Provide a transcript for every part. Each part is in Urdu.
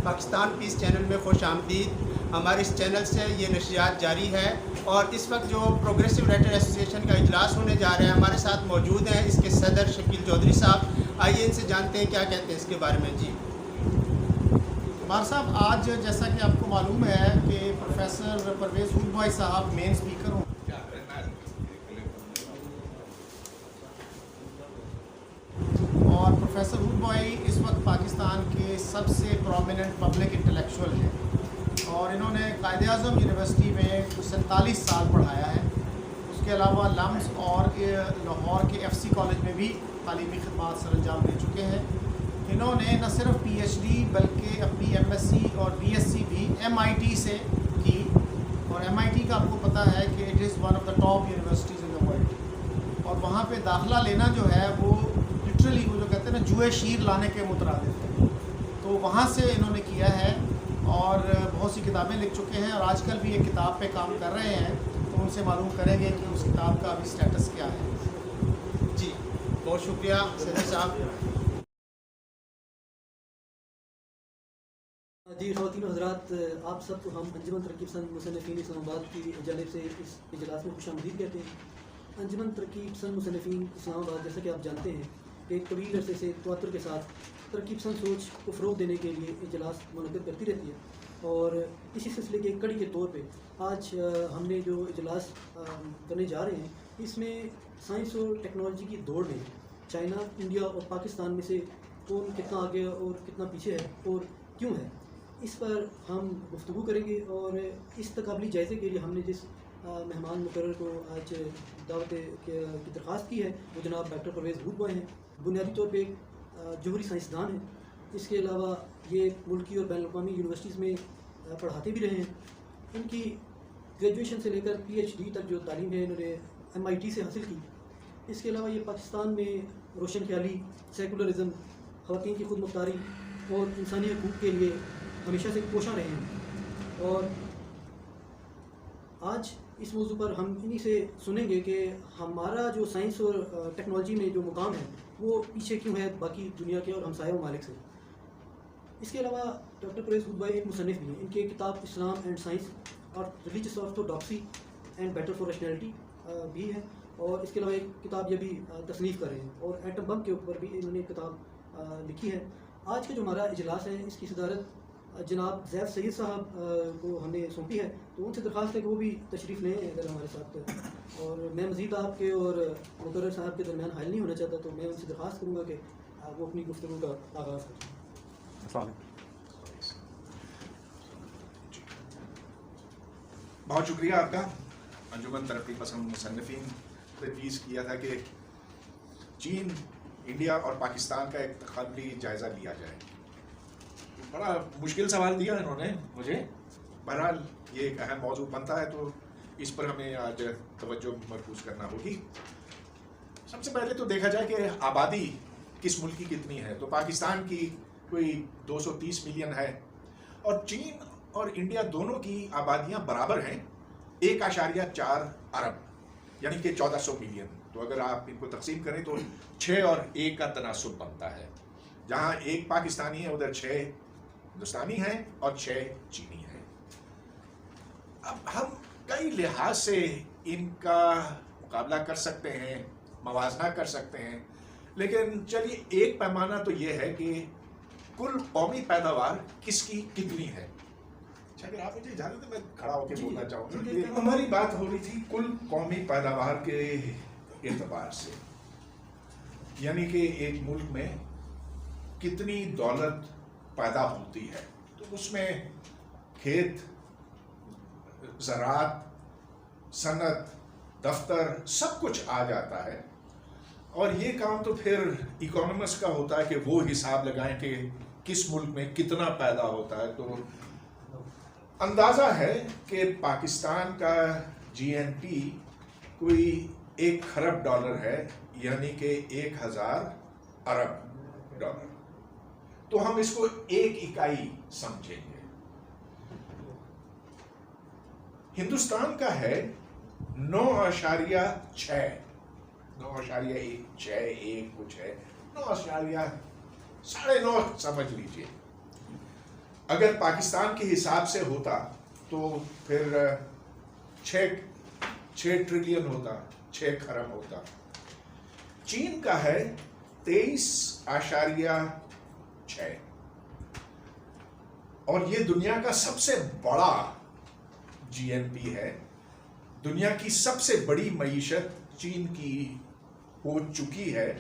پاکستان پیس چینل میں خوش آمدید. ہمارے اس چینل سے یہ نشریات جاری ہے اور اس وقت جو پروگریسو رائٹر ایسوسیشن کا اجلاس ہونے جا رہا ہے ہمارے ساتھ موجود ہیں اس کے صدر شکیل چودھری صاحب. آئیے ان سے جانتے ہیں کیا کہتے ہیں اس کے بارے میں. جی بار صاحب، آج جیسا کہ آپ کو معلوم ہے کہ پروفیسر پرویز ہود بھائی صاحب مین اسپیکر ہوں اور پروفیسر ہود بھائی اس وقت پاکستان کے سب سے پرومیننٹ پبلک انٹلیکچوئل ہیں اور انہوں نے قائد اعظم یونیورسٹی میں 47 سال پڑھایا ہے. اس کے علاوہ لمز اور لاہور کے ایف سی کالج میں بھی تعلیمی خدمات سر انجام دے چکے ہیں. انہوں نے نہ صرف پی ایچ ڈی بلکہ اپنی ایم ایس سی اور بی ایس سی بھی ایم آئی ٹی سے کی اور ایم آئی ٹی کا آپ کو پتہ ہے کہ it is one of the top universities in the world. اور وہاں پہ داخلہ لینا جو ہے وہ لٹرلی وہ جو کہتے ہیں نا جوئے شیر لانے کے مترادف ہے. تو وہاں سے انہوں نے کیا ہے اور بہت سی کتابیں لکھ چکے ہیں اور آج کل بھی ایک کتاب پہ کام کر رہے ہیں. تو ان سے معلوم کریں گے کہ اس کتاب کا ابھی اسٹیٹس کیا ہے. جی بہت شکریہ صدر صاحب. جی خواتین و حضرات، آپ سب کو ہم انجمن ترقی پسند مصنفین اسلام آباد کی جانب سے اس اجلاس میں خوش آمدید کہتے ہیں. انجمن ترقی پسند مصنفین اسلام آباد جیسا کہ آپ جانتے ہیں کہ ایک طویل عرصے سے تواتر کے ساتھ ترقی پسند سوچ کو فروغ دینے کے لیے اجلاس منعقد کرتی رہتی ہے اور اسی سلسلے کے کڑی کے طور پہ آج ہم نے جو اجلاس کرنے جا رہے ہیں اس میں سائنس اور ٹیکنالوجی کی دوڑ میں چائنا، انڈیا اور پاکستان میں سے کون کتنا آگے اور کتنا پیچھے ہے اور کیوں ہے، اس پر ہم گفتگو کریں گے. اور اس تقابلی جائزے کے لیے ہم نے جس مہمان مقرر کو آج دعوت کی درخواست کی ہے وہ جناب ڈاکٹر پرویز ہود بھائی ہیں. بنیادی طور پہ جوہری سائنسدان ہیں. اس کے علاوہ یہ ملکی اور بین الاقوامی یونیورسٹیز میں پڑھاتے بھی رہے ہیں. ان کی گریجویشن سے لے کر پی ایچ ڈی تک جو تعلیم ہے انہوں نے ایم آئی ٹی سے حاصل کی. اس کے علاوہ یہ پاکستان میں روشن خیالی، سیکولرزم، خواتین کی خود مختاری اور انسانی حقوق کے لیے ہمیشہ سے کوشاں رہے ہیں. اور آج اس موضوع پر ہم انہی سے سنیں گے کہ ہمارا جو سائنس اور ٹیکنالوجی میں جو مقام ہے وہ پیچھے کیوں ہے باقی دنیا کے اور ہمسایہ ممالک سے. اس کے علاوہ ڈاکٹر پرویز ہود بھائی ایک مصنف بھی ہیں. ان کے کتاب اسلام اینڈ سائنس اور religious orthodoxy and better for rationality بھی ہے اور اس کے علاوہ ایک کتاب یہ بھی تصنیف کر رہے ہیں اور ایٹم بم کے اوپر بھی انہوں نے کتاب لکھی ہے. آج کا جو ہمارا اجلاس ہے اس کی صدارت جناب زید سید صاحب کو ہم نے سونپی ہے. تو ان سے درخواست ہے کہ وہ بھی تشریف لیں اگر ہمارے ساتھ. اور میں مزید آپ کے اور مقرر صاحب کے درمیان حائل نہیں ہونا چاہتا تو میں ان سے درخواست کروں گا کہ وہ اپنی گفتگو کا آغاز کریں. بہت شکریہ آپ کا. انجمن ترقی پسند مصنفین تجویز کیا تھا کہ چین، انڈیا اور پاکستان کا ایک تقابلی جائزہ لیا جائے. بڑا مشکل سوال دیا انہوں نے مجھے. بہرحال یہ ایک اہم موضوع بنتا ہے تو اس پر ہمیں آج توجہ مرکوز کرنا ہوگی. سب سے پہلے تو دیکھا جائے کہ آبادی کس ملک کی کتنی ہے تو پاکستان کی کوئی 230 ملین ہے اور چین اور انڈیا دونوں کی آبادیاں برابر ہیں 1.4 ارب یعنی کہ 1400 ملین. تو اگر آپ ان کو تقسیم کریں تو 6 اور 1 کا تناسب بنتا ہے. جہاں 1 پاکستانی ہے ادھر 6 ہندوستانی ہیں اور 6 چینی ہیں. اب ہم کئی لحاظ سے ان کا مقابلہ کر سکتے ہیں، موازنہ کر سکتے ہیں، لیکن چلیے ایک پیمانہ تو یہ ہے کہ کل قومی پیداوار کس کی کتنی ہے. اگر آپ مجھے اجازت دیں میں کھڑا ہو کے بولنا چاہوں گا. ہماری بات ہو رہی تھی کل قومی پیداوار کے اعتبار سے، یعنی کہ ایک ملک میں کتنی دولت پیدا ہوتی ہے. تو اس میں کھیت، زراعت، صنعت، دفتر سب کچھ آ جاتا ہے. اور یہ کام تو پھر اکانومسٹ کا ہوتا ہے کہ وہ حساب لگائیں کہ کس ملک میں کتنا پیدا ہوتا ہے. تو اندازہ ہے کہ پاکستان کا جی این پی کوئی 1 خرب ڈالر ہے یعنی کہ 1000 ارب ڈالر. تو ہم اس کو ایک اکائی سمجھیں گے. ہندوستان کا ہے 9.6 کچھ ہے 9.9 سمجھ لیجئے. اگر پاکستان کے حساب سے ہوتا تو پھر 6 ٹریلین ہوتا، 6 خرب ہوتا. چین کا ہے 23.6 اور یہ دنیا کا سب سے بڑا جی این پی ہے. دنیا کی سب سے بڑی معیشت چین کی ہو چکی ہے.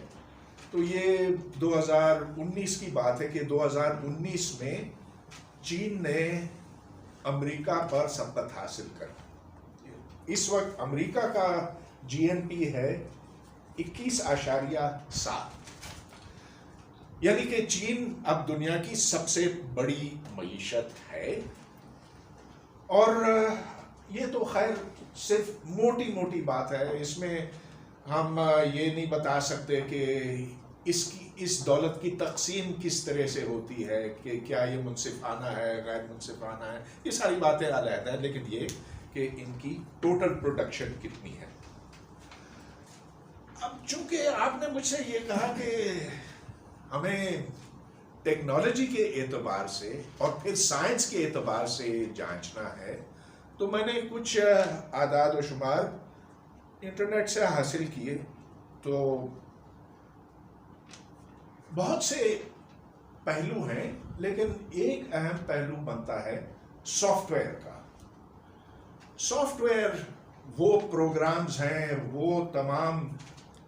تو یہ 2019 کی بات ہے کہ 2019 میں چین نے امریکہ پر سبقت حاصل کر. اس وقت امریکہ کا جی این پی ہے 21.7، یعنی کہ چین اب دنیا کی سب سے بڑی معیشت ہے. اور یہ تو خیر صرف موٹی موٹی بات ہے، اس میں ہم یہ نہیں بتا سکتے کہ اس دولت کی تقسیم کس طرح سے ہوتی ہے، کہ کیا یہ منصفانہ ہے، غیر منصفانہ ہے، یہ ساری باتیں علیحدہ ہیں. لیکن یہ کہ ان کی ٹوٹل پروڈکشن کتنی ہے. اب چونکہ آپ نے مجھ سے یہ کہا کہ ہمیں ٹیکنالوجی کے اعتبار سے اور پھر سائنس کے اعتبار سے جانچنا ہے، تو میں نے کچھ اعداد و شمار انٹرنیٹ سے حاصل کیے. تو بہت سے پہلو ہیں، لیکن ایک اہم پہلو بنتا ہے سافٹ ویئر کا. سافٹ ویئر وہ پروگرامز ہیں، وہ تمام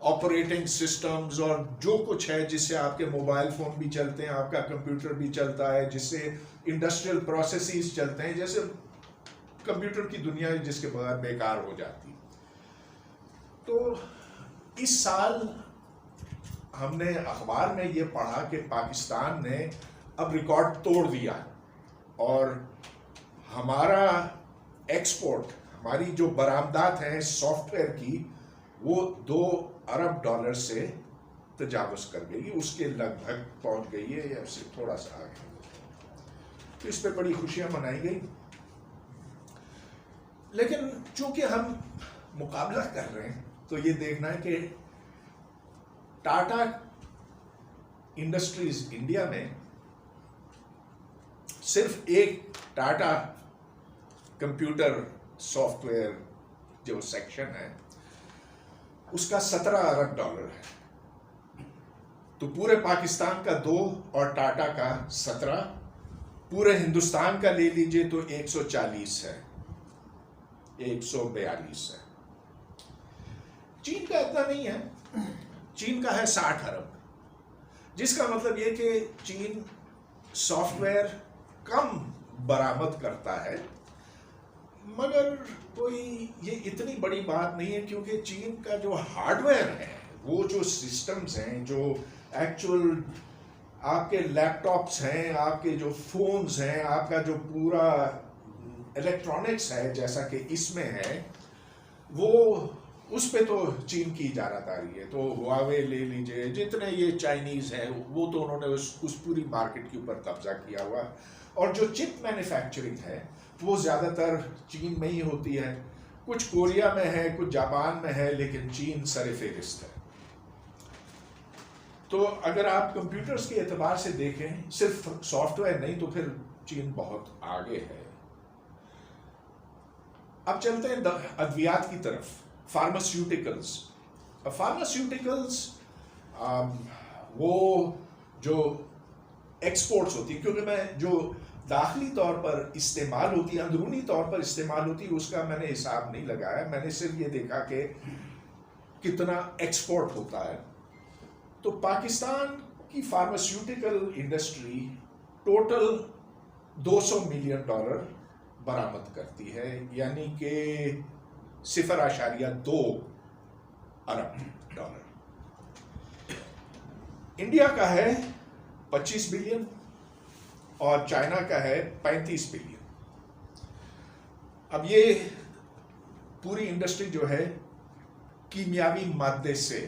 آپریٹنگ سسٹمز اور جو کچھ ہے جس سے آپ کے موبائل فون بھی چلتے ہیں، آپ کا کمپیوٹر بھی چلتا ہے، جس سے انڈسٹریل پروسیسز چلتے ہیں. جیسے کمپیوٹر کی دنیا جس کے بغیر بیکار ہو جاتی. تو اس سال ہم نے اخبار میں یہ پڑھا کہ پاکستان نے اب ریکارڈ توڑ دیا اور ہمارا ایکسپورٹ، ہماری جو برآمدات ہیں سافٹ ویئر کی، وہ $2 ارب سے تجاوز کر گئی، اس کے لگ بھگ پہنچ گئی ہے یا اس سے تھوڑا سا آگے. تو اس پہ بڑی خوشیاں منائی گئی. لیکن چونکہ ہم مقابلہ کر رہے ہیں تو یہ دیکھنا ہے کہ ٹاٹا انڈسٹریز انڈیا میں صرف ایک ٹاٹا کمپیوٹر سافٹ ویئر جو سیکشن ہے اس کا $17 ارب ہے. تو پورے پاکستان کا 2 اور ٹاٹا کا 17، پورے ہندوستان کا لے لیجئے تو 140 ہے، 142 ہے. چین کا اتنا نہیں ہے، چین کا ہے 60 ارب، جس کا مطلب یہ کہ چین سافٹ ویئر کم برآمد کرتا ہے. مگر کوئی یہ اتنی بڑی بات نہیں ہے، کیونکہ چین کا جو ہارڈ ویئر ہے، وہ جو سسٹمز ہیں، جو ایکچوئل آپ کے لیپ ٹاپس ہیں، آپ کے جو فونز ہیں، آپ کا جو پورا الیکٹرانکس ہے جیسا کہ اس میں ہے، وہ اس پہ تو چین کی اجارت آ رہی ہے. تو ہواوے لے لیجئے، جتنے یہ چائنیز ہیں، وہ تو انہوں نے اس پوری مارکیٹ کے اوپر قبضہ کیا ہوا. اور جو چپ مینوفیکچرنگ ہے وہ زیادہ تر چین میں ہی ہوتی ہے. کچھ کوریا میں ہے، کچھ جاپان میں ہے، لیکن چین سر فہرست ہے. تو اگر آپ کمپیوٹرز کے اعتبار سے دیکھیں، صرف سافٹ ویئر نہیں تو پھر چین بہت آگے ہے. اب چلتے ہیں ادویات کی طرف. فارماسیوٹیکلز وہ جو ایکسپورٹس ہوتی ہے، کیونکہ میں جو داخلی طور پر استعمال ہوتی ہے، اندرونی طور پر استعمال ہوتی ہے، اس کا میں نے حساب نہیں لگایا. میں نے صرف یہ دیکھا کہ کتنا ایکسپورٹ ہوتا ہے. تو پاکستان کی فارماسیوٹیکل انڈسٹری ٹوٹل $200 ملین برآمد کرتی ہے، یعنی کہ 0.2 ارب. انڈیا کا ہے 25 بلین اور چائنا کا ہے 35 بلین. اب یہ پوری انڈسٹری جو ہے کیمیاوی مادے سے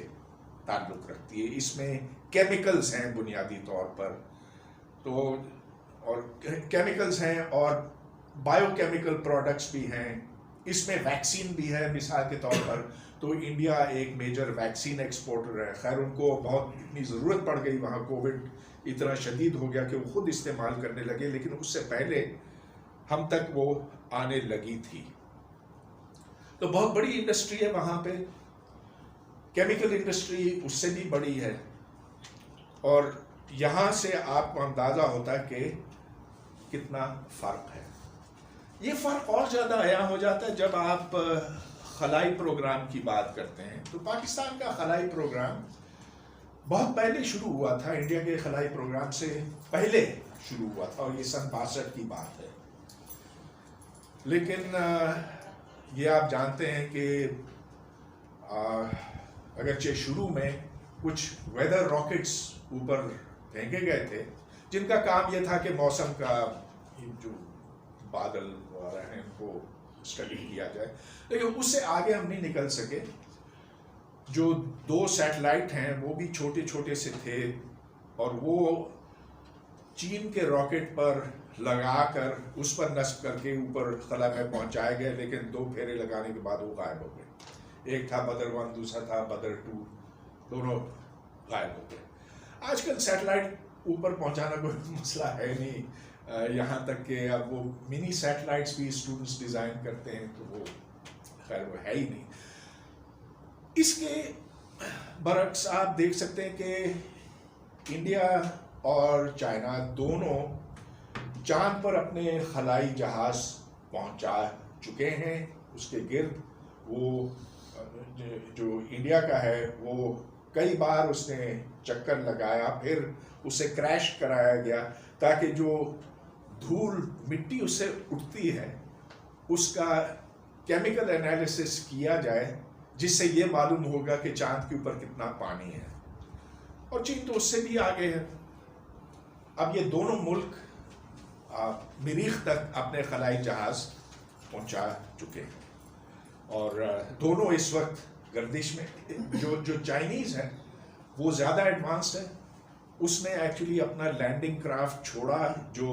تعلق رکھتی ہے. اس میں کیمیکلز ہیں بنیادی طور پر، تو اور کیمیکلز ہیں اور بایو کیمیکل پروڈکٹس بھی ہیں، اس میں ویکسین بھی ہے مثال کے طور پر، تو انڈیا ایک میجر ویکسین ایکسپورٹر ہے. خیر ان کو بہت اتنی ضرورت پڑ گئی، وہاں کووڈ اتنا شدید ہو گیا کہ وہ خود استعمال کرنے لگے، لیکن اس سے پہلے ہم تک وہ آنے لگی تھی. تو بہت بڑی انڈسٹری ہے وہاں پہ. کیمیکل انڈسٹری اس سے بھی بڑی ہے، اور یہاں سے آپ کو اندازہ ہوتا ہے کہ کتنا فرق ہے. یہ فرق اور زیادہ عیاں ہو جاتا ہے جب آپ خلائی پروگرام کی بات کرتے ہیں. تو پاکستان کا خلائی پروگرام بہت پہلے شروع ہوا تھا، انڈیا کے خلائی پروگرام سے پہلے شروع ہوا تھا، اور یہ سن 62 کی بات ہے. لیکن یہ آپ جانتے ہیں کہ اگرچہ شروع میں کچھ ویدر راکٹس اوپر پھینکے گئے تھے جن کا کام یہ تھا کہ موسم کا جو بادل وغیرہ ہیں ان کو اسٹڈی کیا جائے، لیکن اس سے آگے ہم نہیں نکل سکے. جو 2 سیٹلائٹ ہیں وہ بھی چھوٹے چھوٹے سے تھے، اور وہ چین کے راکٹ پر لگا کر اس پر نصب کر کے اوپر خلا میں پہنچائے گئے، لیکن 2 پھیرے لگانے کے بعد وہ غائب ہو گئے. ایک تھا بدر 1، دوسرا تھا بدر 2، دونوں غائب ہو گئے. آج کل سیٹلائٹ اوپر پہنچانا کوئی مسئلہ ہے نہیں، یہاں تک کہ اب وہ منی سیٹلائٹس بھی اسٹوڈنٹس ڈیزائن کرتے ہیں، تو وہ خیر وہ ہے ہی نہیں. اس کے برعکس آپ دیکھ سکتے ہیں کہ انڈیا اور چائنا دونوں چاند پر اپنے خلائی جہاز پہنچا چکے ہیں. اس کے گرد وہ جو انڈیا کا ہے وہ کئی بار اس نے چکر لگایا، پھر اسے کریش کرایا گیا تاکہ جو دھول مٹی اس سے اٹھتی ہے اس کا کیمیکل انالیسس کیا جائے، جس سے یہ معلوم ہوگا کہ چاند کے اوپر کتنا پانی ہے. اور چین تو اس سے بھی آگے ہے. اب یہ دونوں ملک مریخ تک اپنے خلائی جہاز پہنچا چکے ہیں، اور دونوں اس وقت گردش میں. جو چائنیز ہے وہ زیادہ ایڈوانسڈ ہے، اس نے ایکچولی اپنا لینڈنگ کرافٹ چھوڑا جو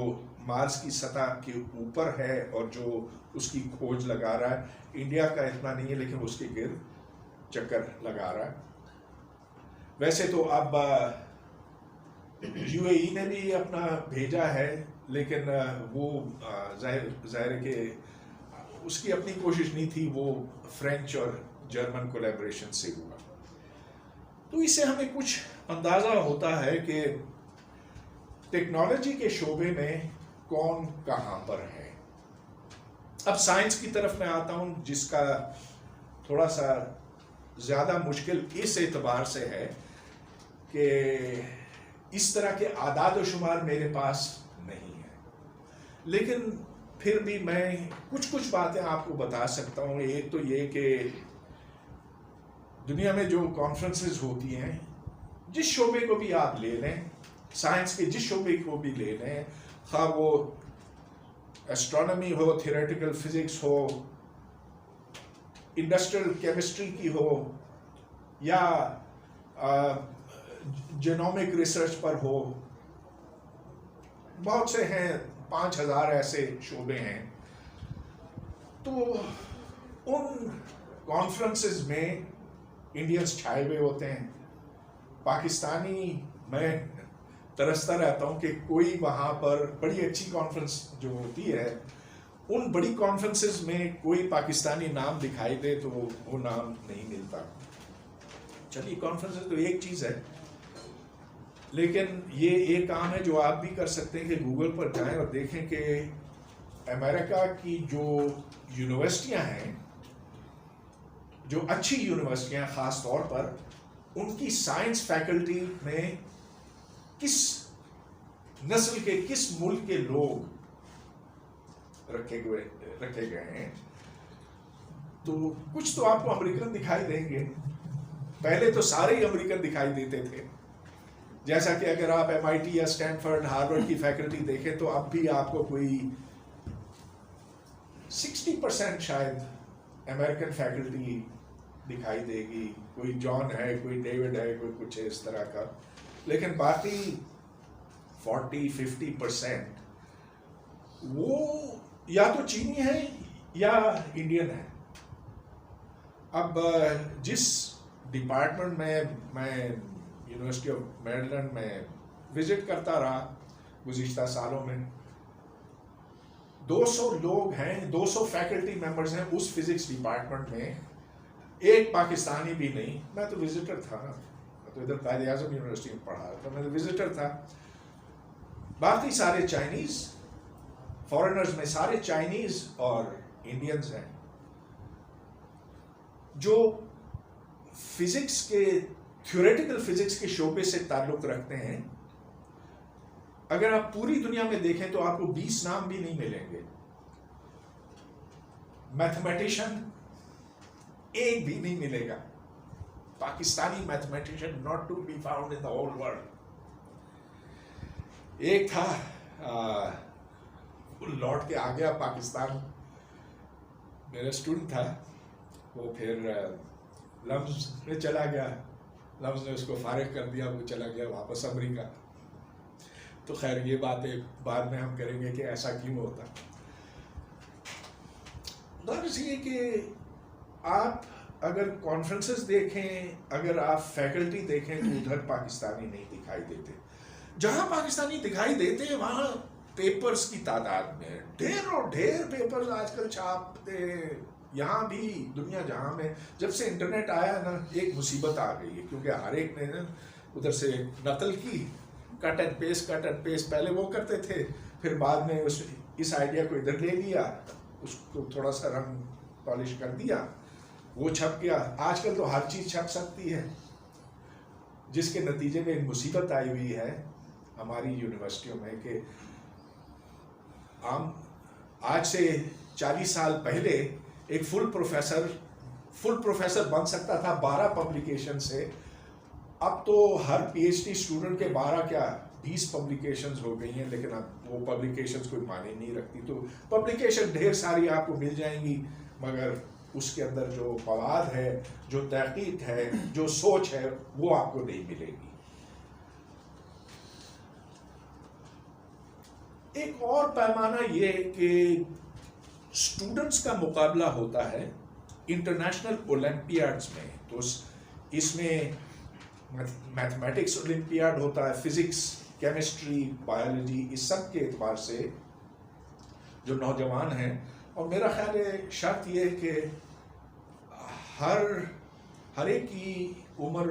مارس کی سطح کے اوپر ہے اور جو اس کی کھوج لگا رہا ہے. انڈیا کا اتنا نہیں ہے، لیکن اس کے گرد چکر لگا رہا ہے. ویسے تو اب UAE نے بھی اپنا بھیجا ہے، لیکن وہ ظاہر ہے کہ اس کی اپنی کوشش نہیں تھی، وہ فرینچ اور جرمن کولیبریشن سے ہوا. تو اس سے ہمیں کچھ اندازہ ہوتا ہے کہ ٹیکنالوجی کے شعبے میں کون کہاں پر ہے. اب سائنس کی طرف میں آتا ہوں، جس کا تھوڑا سا زیادہ مشکل اس اعتبار سے ہے کہ اس طرح کے اعداد و شمار میرے پاس نہیں ہے، لیکن پھر بھی میں کچھ باتیں آپ کو بتا سکتا ہوں. ایک تو یہ کہ دنیا میں جو کانفرنسز ہوتی ہیں، جس شعبے کو بھی آپ لے لیں، سائنس کے جس شعبے کو بھی لے لیں، خواہ وہ ایسٹرونومی ہو، تھیوریٹیکل فزکس ہو، انڈسٹریل کیمسٹری کی ہو، یا جینومک ریسرچ پر ہو، بہت سے ہیں، 5000 ایسے شعبے ہیں. تو ان کانفرنسز میں انڈینس چھائے ہوئے ہوتے ہیں. پاکستانی میں ترستا رہتا ہوں کہ کوئی وہاں پر بڑی اچھی کانفرنس جو ہوتی ہے، ان بڑی کانفرنسز میں کوئی پاکستانی نام دکھائی دے تو وہ نام نہیں ملتا. چلیے کانفرنسز تو ایک چیز ہے، لیکن یہ ایک کام ہے جو آپ بھی کر سکتے ہیں کہ گوگل پر جائیں اور دیکھیں کہ امریکہ کی جو یونیورسٹیاں ہیں، جو اچھی یونیورسٹیاں خاص طور پر، ان کی سائنس فیکلٹی میں کس نسل کے، کس ملک کے لوگ رکھے گئے ہیں. تو کچھ تو آپ کو امریکن دکھائی دیں گے. پہلے تو سارے ہی امریکن دکھائی دیتے تھے، جیسا کہ اگر آپ MIT یا اسٹینفورڈ، ہارورڈ کی فیکلٹی دیکھیں تو اب بھی آپ کو کوئی 60% شاید امریکن فیکلٹی دکھائی دے گی. کوئی جان ہے، کوئی ڈیوڈ ہے، کوئی کچھ اس طرح کا. لیکن باقی 40-50% وہ یا تو چینی ہیں یا انڈین ہیں. اب جس ڈپارٹمنٹ میں یونیورسٹی آف میریلینڈ میں وزٹ کرتا رہا گزشتہ سالوں میں, 200 لوگ ہیں, 200 فیکلٹی ممبرز ہیں اس فزکس ڈپارٹمنٹ میں, ایک پاکستانی بھی نہیں. میں تو وزٹر تھا نا, میں تو ادھر قائد اعظم یونیورسٹی میں پڑھا تھا, میں تو وزٹر تھا. باقی سارے چائنیز, فارنرز میں سارے چائنیز اور انڈینز ہیں جو فزکس کے تھیوریٹیکل فزکس کے شعبے سے تعلق رکھتے ہیں. اگر آپ پوری دنیا میں دیکھیں تو آپ کو 20 نام بھی نہیں ملیں گے. میتھمیٹیشین ایک بھی نہیں ملے گا, Pakistani mathematician not to be found in the whole world. ایک تھا لوٹ کے آ گیا پاکستان, میرا اسٹوڈنٹ تھا, وہ پھر لمز میں چلا گیا, لمز نے اس کو فارغ کر دیا, وہ چلا گیا واپس امریکہ. تو خیر یہ باتیں بعد میں ہم کریں گے کہ ایسا کیوں ہوتا. غرض یہ کہ آپ اگر کانفرنسز دیکھیں, اگر آپ فیکلٹی دیکھیں تو ادھر پاکستانی نہیں دکھائی دیتے. جہاں پاکستانی دکھائی دیتے ہیں وہاں پیپرز کی تعداد میں ڈھیروں ڈھیر پیپرز آج کل چھاپتے ہیں. یہاں بھی دنیا جہاں میں جب سے انٹرنیٹ آیا نا ایک مصیبت آ گئی ہے, کیونکہ ہر ایک نے ادھر سے نقل کی, کٹ اینڈ پیسٹ پہلے وہ کرتے تھے, پھر بعد میں اس آئیڈیا کو ادھر لے لیا, اس کو تھوڑا سا رنگ پالش کر دیا, وہ چھپ گیا. آج کل تو ہر چیز چھپ سکتی ہے, جس کے نتیجے میں ایک مصیبت آئی ہوئی ہے ہماری یونیورسٹیوں میں کہ آج سے 40 سال پہلے ایک فل پروفیسر بن سکتا تھا 12 پبلیکیشن سے. اب تو ہر پی ایچ ڈی اسٹوڈنٹ کے 12 کیا 20 پبلیکیشنز ہو گئی ہیں, لیکن اب وہ پبلیکیشنز کوئی معنی نہیں رکھتی. تو پبلیکیشن ڈھیر ساری آپ کو مل جائیں گی, مگر اس کے اندر جو مواد ہے, جو تحقیق ہے, جو سوچ ہے, وہ آپ کو نہیں ملے گی. ایک اور پیمانہ یہ کہ اسٹوڈنٹس کا مقابلہ ہوتا ہے انٹرنیشنل اولمپیاڈز میں. تو اس میں میتھمیٹکس اولمپیاڈ ہوتا ہے, فزکس, کیمسٹری, بایولوجی, اس سب کے اعتبار سے جو نوجوان ہیں. اور میرا خیال ہے شرط یہ ہے کہ ہر ایک کی عمر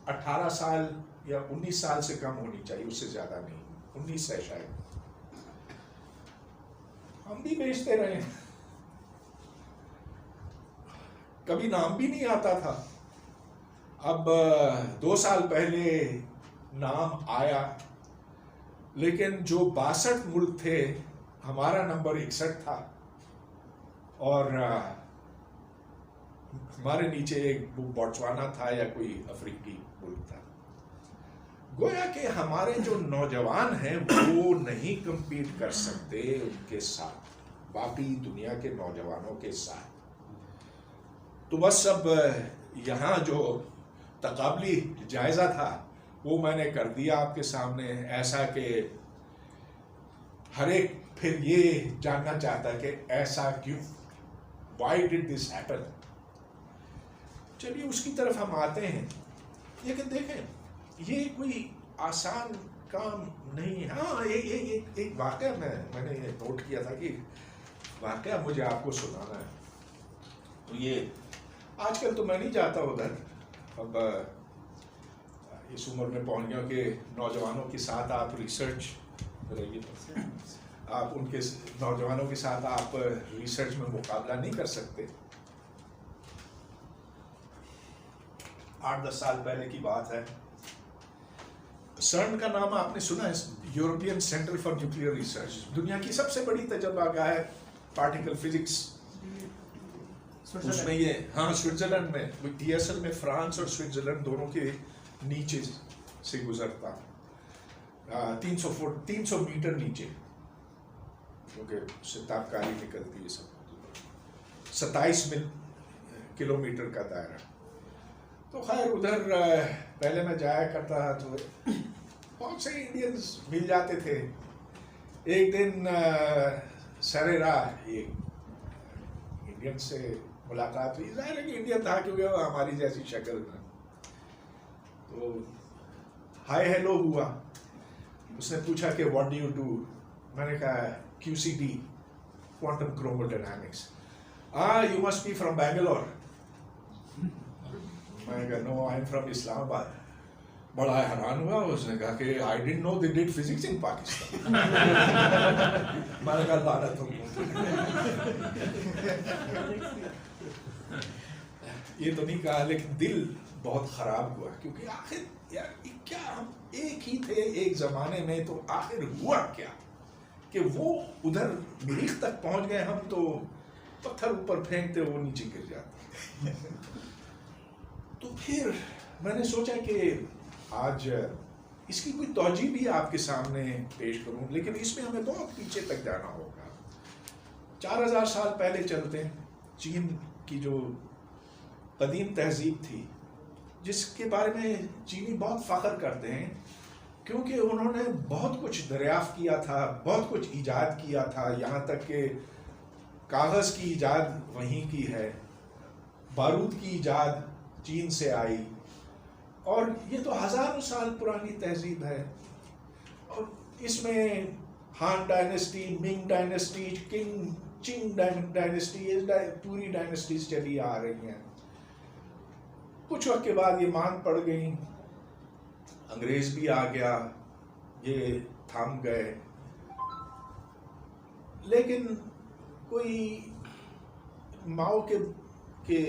18 سال یا 19 سال سے کم ہونی چاہیے, اس سے زیادہ نہیں. 19 ہے شاید. ہم بھی بیچتے رہے, کبھی نام بھی نہیں آتا تھا. اب 2 سال پہلے نام آیا, لیکن جو 62 ملک تھے ہمارا نمبر 61 تھا, اور ہمارے نیچے ایک بوٹسوانا تھا یا کوئی افریقی ملک تھا. گویا کہ ہمارے جو نوجوان ہیں وہ نہیں کمپیٹ کر سکتے ان کے ساتھ, باقی دنیا کے نوجوانوں کے ساتھ. تو بس اب یہاں جو تقابلی جائزہ تھا وہ میں نے کر دیا آپ کے سامنے, ایسا کہ ہر ایک پھر یہ جاننا چاہتا ہے کہ ایسا کیوں, why did this happen. چلیے اس کی طرف ہم آتے ہیں. لیکن دیکھیں یہ کوئی آسان کام نہیں. ہاں ایک واقعہ میں نے نوٹ کیا تھا کہ واقعہ مجھے آپ کو سنانا ہے. تو یہ آج کل تو میں نہیں جاتا ادھر, اب اس عمر میں پہنچ گیا کہ نوجوانوں کے ساتھ آپ ریسرچ آپ ان کے نوجوانوں کے ساتھ آپ ریسرچ میں مقابلہ نہیں کر سکتے. 8-10 سال پہلے کی بات ہے. سرن کا نام آپ نے سنا ہے, European centre for nuclear research, دنیا کی سب سے بڑی تجربہ گاہ ہے پارٹیکل فزکس. اس میں یہ سوئٹزرلینڈ میں, TSL میں فرانس اور سوئٹزرلینڈ دونوں کے نیچے سے گزرتا, 300 میٹر نیچے, کیونکہ اس سے تابکاری نکلتی ہے سب. 27 کلومیٹر کا دائرہ. تو خیر ادھر پہلے میں جایا کرتا تھا تو بہت سے انڈینز مل جاتے تھے. ایک دن سر راہ ایک انڈین سے ملاقات ہوئی. ظاہر ہے کہ انڈین تھا کیونکہ وہ ہماری جیسی شکل تھا. تو ہائی ہیلو ہوا. اس نے پوچھا کہ واٹ ڈو یو ڈو. میں نے کہا QCD, quantum chromodynamics. You must be from Bangalore. میں نے کہا نو آئی ایم فرام اسلام آباد. بڑا حیران ہوا. اس نے کہا کہ I don't know they did physics in Pakistan. میں نے کہا لعنت ہو. یہ تو نہیں کہا لیکن دل بہت خراب ہوا کیونکہ آخر یار کیا ہم ایک ہی تھے ایک زمانے میں, تو آخر ہوا کیا کہ وہ ادھر مریخ تک پہنچ گئے, ہم تو پتھر اوپر پھینکتے وہ نیچے گر جاتے. تو پھر میں نے سوچا کہ آج اس کی کوئی توجہ بھی آپ کے سامنے پیش کروں, لیکن اس میں ہمیں بہت پیچھے تک جانا ہوگا. 4000 سال پہلے چلتے ہیں. چین کی جو قدیم تہذیب تھی جس کے بارے میں چینی بہت فخر کرتے ہیں کیونکہ انہوں نے بہت کچھ دریافت کیا تھا, بہت کچھ ایجاد کیا تھا, یہاں تک کہ کاغذ کی ایجاد وہیں کی ہے, بارود کی ایجاد چین سے آئی, اور یہ تو ہزاروں سال پرانی تہذیب ہے. اور اس میں ہان ڈائنیسٹی, منگ ڈائنیسٹی, چنگ ڈائنیسٹی, پوری ڈائنیسٹیز چلی آ رہی ہیں. کچھ وقت کے بعد یہ مان پڑ گئیں, انگریز بھی آ گیا, یہ تھم گئے. لیکن کوئی ماؤ کے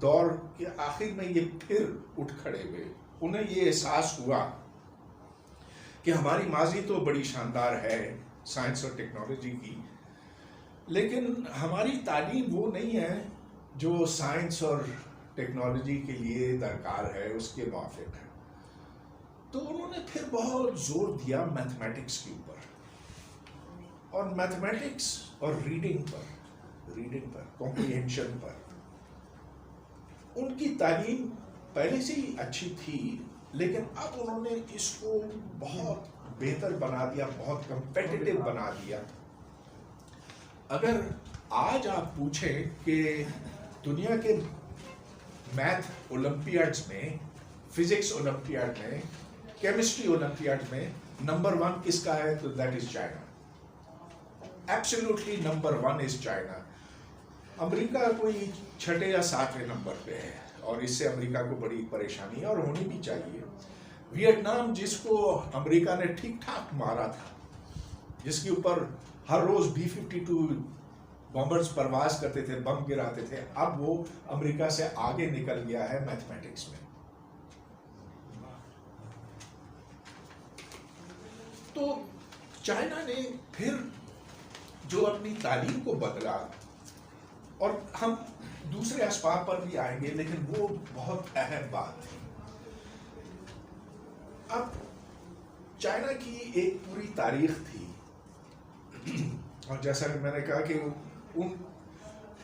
دور کے آخر میں یہ پھر اٹھ کھڑے ہوئے. انہیں یہ احساس ہوا کہ ہماری ماضی تو بڑی شاندار ہے سائنس اور ٹیکنالوجی کی, لیکن ہماری تعلیم وہ نہیں ہے جو سائنس اور ٹیکنالوجی کے لیے درکار ہے, اس کے موافق ہے. تو انہوں نے پھر بہت زور دیا میتھمیٹکس کے اوپر, اور میتھمیٹکس اور ریڈنگ پر کمپریہنشن پر. ان کی تعلیم پہلے سے ہی اچھی تھی, لیکن اب انہوں نے اس کو بہت بہتر بنا دیا, بہت کمپیٹیٹو بنا دیا. اگر آج آپ پوچھیں کہ دنیا کے میتھ اولمپیاڈز میں, فزکس اولمپیاڈ میں, کیمسٹری اولمپیاڈ میں نمبر 1 کس کا ہے, تو that is China. Absolutely number 1 is China. امریکہ کوئی 6 یا 7ویں نمبر پہ ہے, اور اس سے امریکہ کو بڑی پریشانی ہے اور ہونی بھی چاہیے. ویتنام جس کو امریکہ نے ٹھیک ٹھاک مارا تھا, جس کے اوپر ہر روز B-52 بمبرز پرواز کرتے تھے, بم گراتے تھے, اب وہ امریکہ سے آگے نکل گیا ہے میتھمیٹکس میں. تو چائنا نے پھر جو اپنی تعلیم کو بدلا, اور ہم دوسرے اسباب پر بھی آئیں گے, لیکن وہ بہت اہم بات تھی. اب چائنا کی ایک پوری تاریخ تھی, اور جیسا کہ میں نے کہا کہ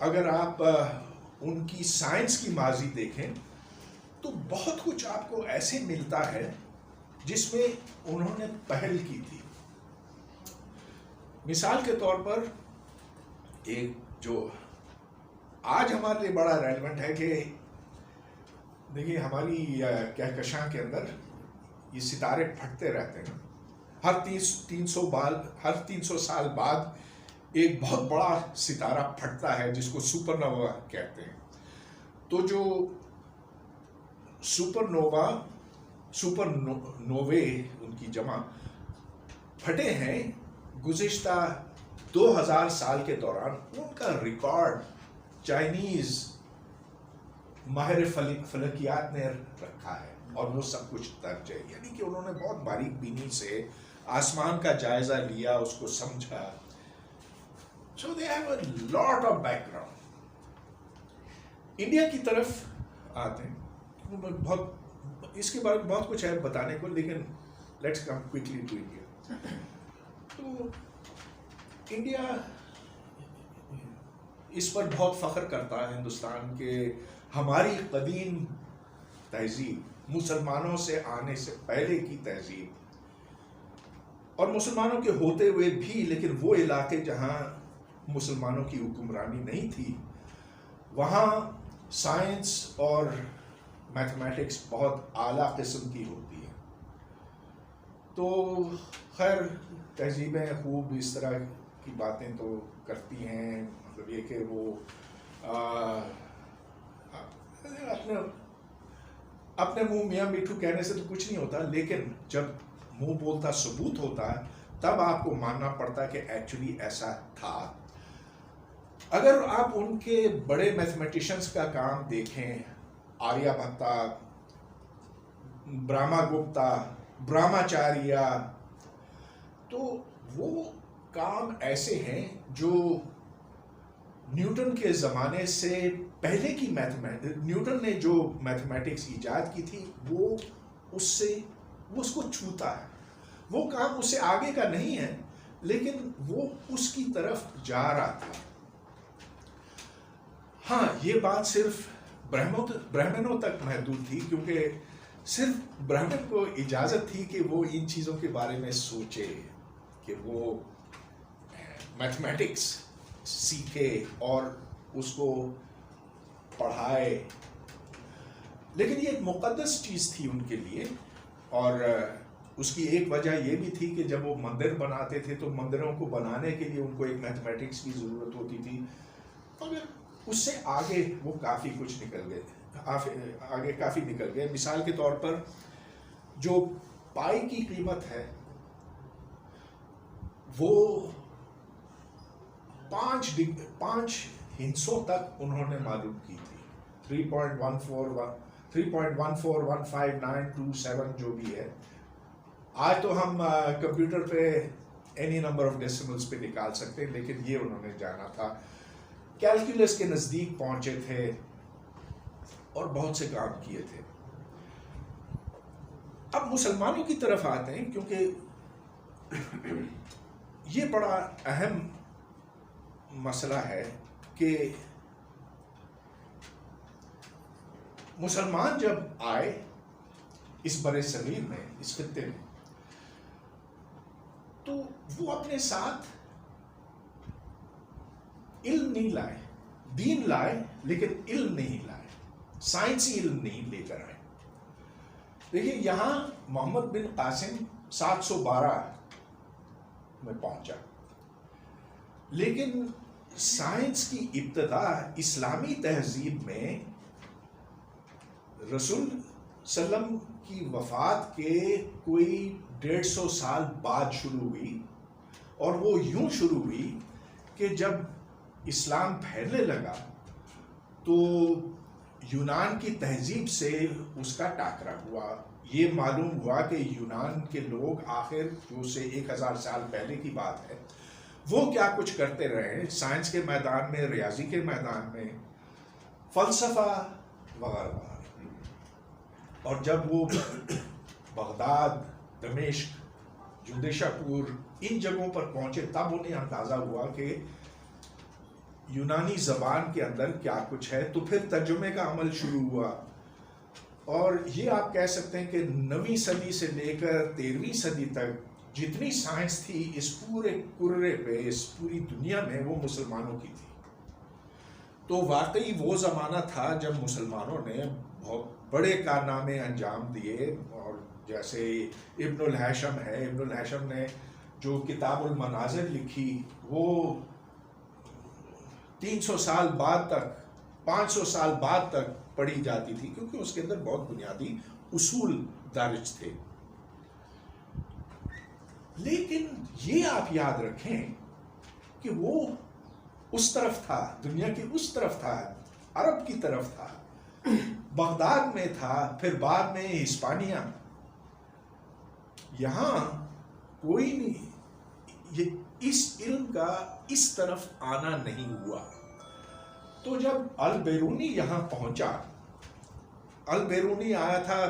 اگر آپ ان کی سائنس کی ماضی دیکھیں تو بہت کچھ آپ کو ایسے ملتا ہے جس میں انہوں نے پہل کی تھی. مثال کے طور پر ایک جو آج ہمارے لیے بڑا ریلیونٹ ہے کہ دیکھیے ہماری کہکشاں کے اندر یہ ستارے پھٹتے رہتے ہیں. ہر 300 سال بعد ایک بہت بڑا ستارہ پھٹتا ہے جس کو سپر نووا کہتے ہیں. تو جو سپر نووے ان کی جمع پھٹے ہیں گزشتہ 2000 سال کے دوران, ان کا ریکارڈ چائنیز ماہر فلکیات نے رکھا ہے, اور وہ سب کچھ درج ہے. یعنی کہ انہوں نے بہت باریک بینی سے آسمان کا جائزہ لیا, اس کو سمجھا. So they have a lot of background. India کی طرف آتے ہیں, بہت اس کے بارے میں بہت کچھ ہے بتانے کو, لیکن let's come quickly to India. تو انڈیا اس پر بہت فخر کرتا ہے ہندوستان کے ہماری قدیم تہذیب, مسلمانوں سے آنے سے پہلے کی تہذیب, اور مسلمانوں کے ہوتے ہوئے بھی, لیکن وہ علاقے جہاں مسلمانوں کی حکمرانی نہیں تھی وہاں سائنس اور میتھمیٹکس بہت اعلیٰ قسم کی ہوتی ہے. تو خیر تہذیبیں خوب اس طرح کی باتیں تو کرتی ہیں، مطلب یہ کہ وہ اپنے منہ میاں میٹھو کہنے سے تو کچھ نہیں ہوتا، لیکن جب منہ بولتا ثبوت ہوتا ہے تب آپ کو ماننا پڑتا ہے کہ ایکچولی ایسا تھا. اگر آپ ان کے بڑے میتھمیٹیشنز کا کام دیکھیں، آریہ بھٹا، برہما گپتا، برہماچاریہ، تو وہ کام ایسے ہیں جو نیوٹن کے زمانے سے پہلے کی نیوٹن نے جو میتھمیٹکس ایجاد کی تھی وہ اس کو چھوتا ہے. وہ کام اس سے آگے کا نہیں ہے لیکن وہ اس کی طرف جا رہا تھا. ہاں یہ بات صرف برہمنوں تک محدود تھی، کیونکہ صرف برہمن کو اجازت تھی کہ وہ ان چیزوں کے بارے میں سوچے، کہ وہ میتھمیٹکس سیکھے اور اس کو پڑھائے. لیکن یہ ایک مقدس چیز تھی ان کے لیے، اور اس کی ایک وجہ یہ بھی تھی کہ جب وہ مندر بناتے تھے تو مندروں کو بنانے کے لیے ان کو ایک میتھمیٹکس کی ضرورت ہوتی تھی. مگر اس سے آگے وہ کافی کچھ نکل گئے. مثال کے طور پر جو پائی کی قیمت ہے وہ 5 ہندسوں تک انہوں نے معلوم کی تھی. 3.1415927 جو بھی ہے. آج تو ہم کمپیوٹر پہ اینی نمبر آف ڈیسیملز پہ نکال سکتے ہیں، لیکن یہ انہوں نے جانا تھا. کیلکولس کے نزدیک پہنچے تھے اور بہت سے کام کیے تھے. اب مسلمانوں کی طرف آتے ہیں، کیونکہ یہ بڑا اہم مسئلہ ہے کہ مسلمان جب آئے اس برِ صغیر میں، اس خطے میں، تو وہ اپنے ساتھ علم نہیں لائے. دین لائے لیکن علم نہیں لائے، سائنسی علم نہیں لے کر آئے. دیکھیے یہاں محمد بن قاسم 712 میں پہنچا، لیکن سائنس کی ابتدا اسلامی تہذیب میں رسول صلی اللہ علیہ وسلم کی وفات کے کوئی 150 سال بعد شروع ہوئی. اور وہ یوں شروع ہوئی کہ جب اسلام پھیلنے لگا تو یونان کی تہذیب سے اس کا ٹاکرا ہوا. یہ معلوم ہوا کہ یونان کے لوگ آخر جو سے 1000 سال پہلے کی بات ہے وہ کیا کچھ کرتے رہے سائنس کے میدان میں، ریاضی کے میدان میں، فلسفہ وغیرہ. اور جب وہ بغداد، دمشق، جودیشا پور ان جگہوں پر پہنچے تب انہیں اندازہ ہوا کہ یونانی زبان کے اندر کیا کچھ ہے. تو پھر ترجمے کا عمل شروع ہوا. اور یہ آپ کہہ سکتے ہیں کہ 9ویں صدی سے لے کر 13ویں صدی تک جتنی سائنس تھی اس پورے کرے پہ، اس پوری دنیا میں، وہ مسلمانوں کی تھی. تو واقعی وہ زمانہ تھا جب مسلمانوں نے بہت بڑے کارنامے انجام دیے. اور جیسے ابن الہیثم ہے، ابن الہیثم نے جو کتاب المناظر لکھی وہ 300 سال بعد تک، 500 سال بعد تک پڑھی جاتی تھی، کیونکہ اس کے اندر بہت بنیادی اصول درج تھے. لیکن یہ آپ یاد رکھیں کہ وہ اس طرف تھا، دنیا کی اس طرف تھا، عرب کی طرف تھا، بغداد میں تھا، پھر بعد میں ہسپانیہ. یہاں کوئی نہیں، یہ اس علم کا اس طرف آنا نہیں ہوا. تو جب البیرونی یہاں پہنچا، البیرونی آیا تھا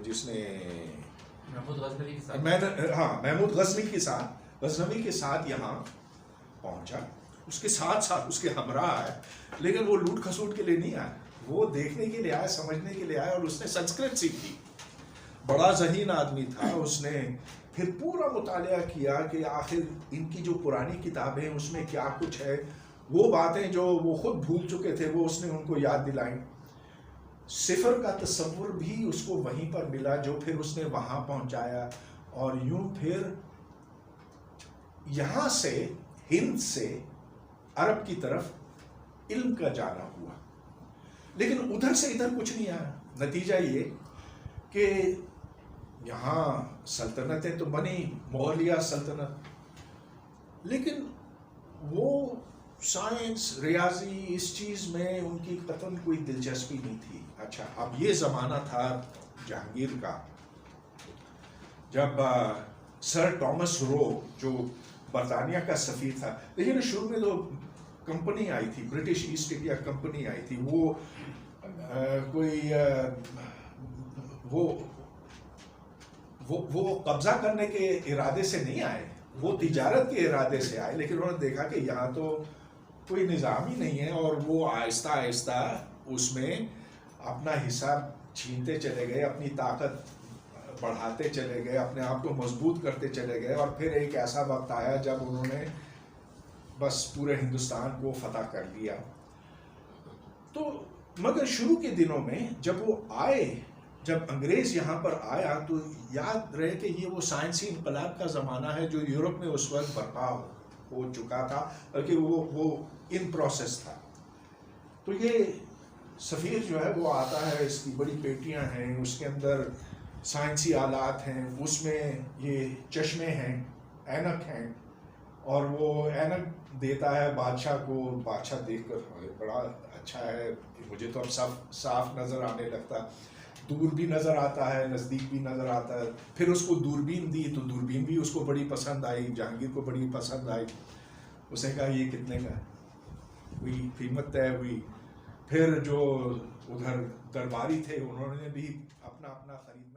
جس نے محمود غزنوی کے ساتھ یہاں پہنچا. اس کے ساتھ ساتھ اس کے ہمراہ ہے، لیکن وہ لوٹ کھسوٹ کے لیے نہیں آیا، وہ دیکھنے کے لیے آیا، سمجھنے کے لیے آیا. اور اس نے سنسکرت سیکھی. بڑا ذہین آدمی تھا. اس نے پھر پورا مطالعہ کیا کہ آخر ان کی جو پرانی کتابیں اس میں کیا کچھ ہے. وہ باتیں جو وہ خود بھول چکے تھے وہ اس نے ان کو یاد دلائیں. صفر کا تصور بھی اس کو وہیں پر ملا جو پھر اس نے وہاں پہنچایا, اور یوں پھر یہاں سے ہند سے عرب کی طرف علم کا جانا ہوا. لیکن ادھر سے ادھر کچھ نہیں آیا. نتیجہ یہ کہ یہاں سلطنتیں تو بنی, مغلیہ سلطنت, لیکن وہ سائنس, ریاضی, اس چیز میں ان کی قطعاً کوئی دلچسپی نہیں تھی. اچھا, اب یہ زمانہ تھا جہانگیر کا جب سر ٹامس رو جو برطانیہ کا سفیر تھا, لیکن شروع میں تو کمپنی آئی تھی, برٹش ایسٹ انڈیا کمپنی آئی تھی, وہ کوئی وہ قبضہ کرنے کے ارادے سے نہیں آئے, وہ تجارت کے ارادے سے آئے. لیکن انہوں نے دیکھا کہ یہاں تو کوئی نظام ہی نہیں ہے, اور وہ آہستہ آہستہ اس میں اپنا حصہ چھینتے چلے گئے, اپنی طاقت بڑھاتے چلے گئے, اپنے آپ کو مضبوط کرتے چلے گئے. اور پھر ایک ایسا وقت آیا جب انہوں نے بس پورے ہندوستان کو فتح کر لیا. تو مگر شروع کے دنوں میں جب وہ آئے, جب انگریز یہاں پر آیا, تو یاد رہے کہ یہ وہ سائنسی انقلاب کا زمانہ ہے جو یورپ میں اس وقت برپا ہو چکا تھا, بلکہ وہ ان پروسیس تھا. تو یہ سفیر جو ہے وہ آتا ہے, اس کی بڑی پیٹیاں ہیں, اس کے اندر سائنسی آلات ہیں, اس میں یہ چشمے ہیں, اینک ہیں, اور وہ اینک دیتا ہے بادشاہ کو. بادشاہ دیکھ کر بڑا اچھا ہے, مجھے تو اب صاف نظر آنے لگتا, دور بھی نظر آتا ہے, نزدیک بھی نظر آتا ہے. پھر اس کو دوربین دی تو دوربین بھی اس کو بڑی پسند آئی, جہانگیر کو بڑی پسند آئی. اس نے کہا یہ کتنے کا ہے, کوئی قیمت طے ہوئی. پھر جو ادھر درباری تھے انہوں نے بھی اپنا خرید